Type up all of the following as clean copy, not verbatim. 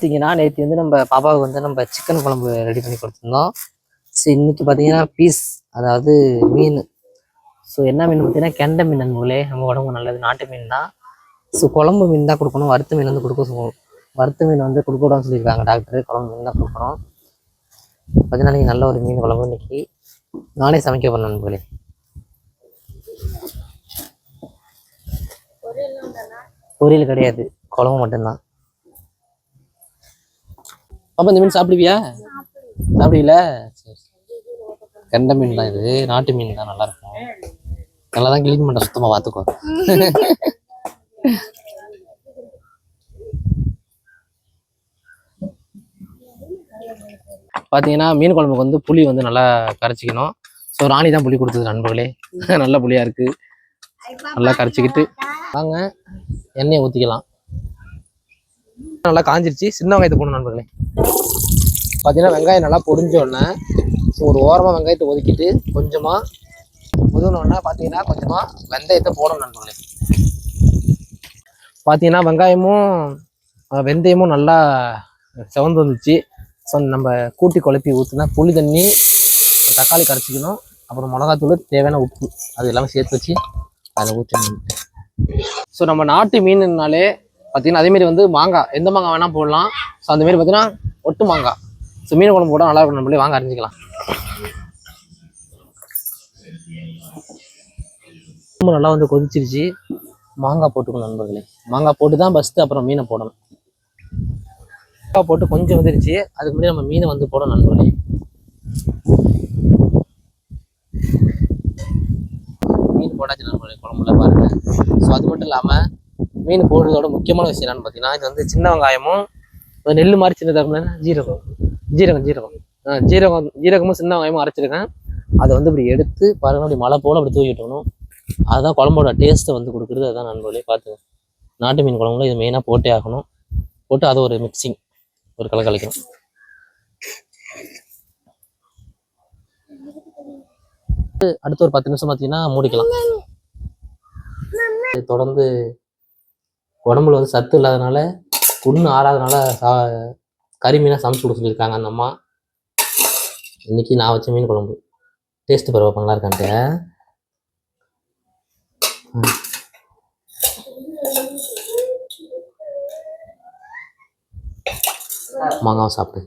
பார்த்தீங்கன்னா நேற்று வந்து நம்ம பாப்பாவுக்கு வந்து நம்ம சிக்கன் குழம்பு ரெடி பண்ணி கொடுத்துருந்தோம். ஸோ இன்னைக்கு பார்த்தீங்கன்னா பீஸ், அதாவது மீன். ஸோ என்ன மீன் பார்த்தீங்கன்னா கெண்டை மீன் நண்பர்களே, நம்ம உடம்புக்கு நல்லது, நாட்டு மீன் தான். ஸோ குழம்பு மீன் தான் கொடுக்கணும், வறுத்த மீன் வந்து கொடுக்க சொல்லுவோம். வறுத்த மீன் வந்து கொடுக்கூடாதுன்னு சொல்லியிருக்காங்க டாக்டர். குழம்பு மீன் தான் கொடுக்கணும். பார்த்தீங்கன்னா நீங்கள் நல்ல ஒரு மீன் குழம்பு இன்னைக்கு நானே சமைக்க போகிறேன் நண்பர்களே. பொரியல் கிடையாது, குழம்பு மட்டும்தான். அப்போ இந்த மீன் சாப்பிடுவியா? சாப்பிடுவீல? சரி. கெண்டை மீன் தான் இது, நாட்டு மீன் தான், நல்லா இருக்கும். நல்லா தான் கிளீன் பண்ண, சுத்தமாக பார்த்துக்கோ. பார்த்தீங்கன்னா மீன் குழம்புக்கு வந்து புளி வந்து நல்லா கரைச்சிக்கணும். ஸோ ராணி தான் புளி கொடுத்தது நண்பர்களே. நல்ல புளியாக இருக்குது. நல்லா கரைச்சிக்கிட்டு வாங்க எண்ணெயை ஊற்றிக்கலாம். நல்லா காஞ்சிருச்சு. சின்ன வெங்காயத்தை போடணும் நண்பர்களே. பார்த்தீங்கன்னா வெங்காயம் நல்லா பொரிஞ்சோடனே ஒரு ஓரமாக வெங்காயத்தை ஒதுக்கிட்டு கொஞ்சமாக ஒதுனோடனே பார்த்தீங்கன்னா கொஞ்சமாக வெந்தயத்தை போடணும் நண்பர்களே. பார்த்தீங்கன்னா வெங்காயமும் வெந்தயமும் நல்லா செவந்து வந்துச்சு. ஸோ நம்ம கூட்டி குழப்பி ஊற்றுனா புளி தண்ணி, தக்காளி கரைச்சிக்கணும், அப்புறம் மிளகாத்தூள், தேவையான உப்பு, அது எல்லாமே சேர்த்து வச்சு அதில் ஊற்றணும். ஸோ நம்ம நாட்டு மீனுனாலே பார்த்தீங்கன்னா அதேமாரி வந்து மாங்காய், எந்த மாங்காய் வேணால் போடலாம். ஸோ அந்தமாரி பார்த்தீங்கன்னா ஒட்டு மாங்காய். ஸோ மீன் குழம்பு போட்டால் நல்லா இருக்கும் நம்மளே. வாங்க அரிஞ்சிக்கலாம். ரொம்ப நல்லா வந்து கொதிச்சிருச்சு. மாங்காய் போட்டுக்கணும் நண்பர்களே. மாங்காய் போட்டு தான் ஃபஸ்ட்டு அப்புறம் மீனை போடணும். மாங்காய் போட்டு கொஞ்சம் வந்துருச்சு, அதுக்கு முன்னாடி நம்ம மீனை வந்து போடணும் நண்பர்களே. மீன் போட்டாச்சு நண்பர்களே குழம்புல பாருங்க. ஸோ அது மட்டும் இல்லாமல் மீன் போடுறதோட முக்கியமான விஷயம் என்னன்னு பார்த்தீங்கன்னா, இது வந்து சின்ன வெங்காயமும் நெல் மாதிரி சின்னதாக ஜீரகமும் சின்ன வெங்காயமும் அரைச்சிருக்கேன். அதை வந்து இப்படி எடுத்து பாருங்க, அப்படி மழை போல் அப்படி தூக்கி விட்டணும். அதுதான் குழம்போட டேஸ்ட்டை வந்து கொடுக்குறது. அதுதான் நண்பர்களே பார்த்துங்க. நாட்டு மீன் குழம்புல இது மெயினாக போட்டே ஆகணும். போட்டு அதை ஒரு மிக்சிங், ஒரு கலக்கணும். அடுத்து ஒரு 10 நிமிஷம் பார்த்தீங்கன்னா மூடிக்கலாம். தொடர்ந்து உடம்புல வந்து சத்து இல்லாதனால, புண்ணு ஆறாதனால கறி மீனாக சமைச்சு கொடுக்க சொல்லியிருக்காங்க அந்த அம்மா. இன்னைக்கு நான் வச்ச மீன் குழம்பு டேஸ்ட்டு பரவாயில்ல, நல்லா இருக்கான்ட்டு. மாங்காவை சாப்பிடு.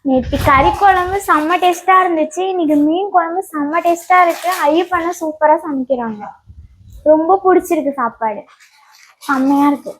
நேற்று கறி குழம்பு செம்ம டேஸ்டா இருந்துச்சு. இன்னைக்கு மீன் குழம்பு செம்ம டேஸ்டா இருக்கு. ஐயப்பண்ண சூப்பரா சமைக்கிறாங்க. ரொம்ப பிடிச்சிருக்கு, சாப்பாடு செம்மையா இருக்கு.